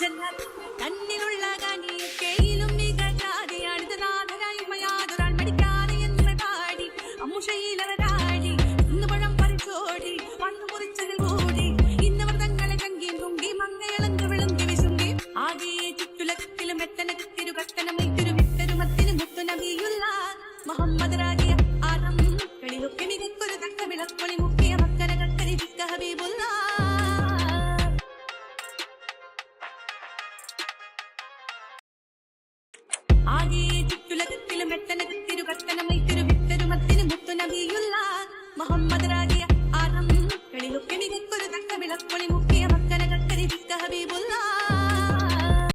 ജന്നാത്ത് കണ്ണിലുള്ള കനിയൊക്കെയിലും മികജാതിയാണിത് നാഥരായ്മയാതൊരാൾ മടിക്കാതെ എന്ന് പാടി അമ്മുഷയിലവരാടി ഇന്നുപഴം പറിച്ചോടി മണ്ണു മുറിച്ചതിൽ കൂടി ഇന്നവർ തങ്ങളെ ചങ്കിയും തുങ്കി മങ്ങയളങ്ക് വിളുങ്കി വിശുങ്കി ആകെ ചുറ്റുലകത്തിലും എത്തനകത്തിരു കത്തനമൈത്തിരു വിത്തരുമത്തിന് മുത്തുനബിയുള്ള മുഹമ്മദ് റാഹിയ ആരം കളിലൊക്കെ മികക്കൊരു തക്ക വിളക്കൊളി മുക്കിയ മക്കന കക്കരി ചിക്ക ഹബീബുള്ള ആകെ ചുറ്റുലകത്തിലും എത്തനകത്തിരു കത്തനമൈത്തിരു വിത്തരുമത്തിന് മുത്തുനബിയുള്ള മുഹമ്മദ് റാഹിയ ആരം കളിലൊക്കെ മികക്കൊരു തക്ക വിളക്കൊളി മുക്കിയ മക്കന കക്കരി ചിക്ക ഹബീബുള്ള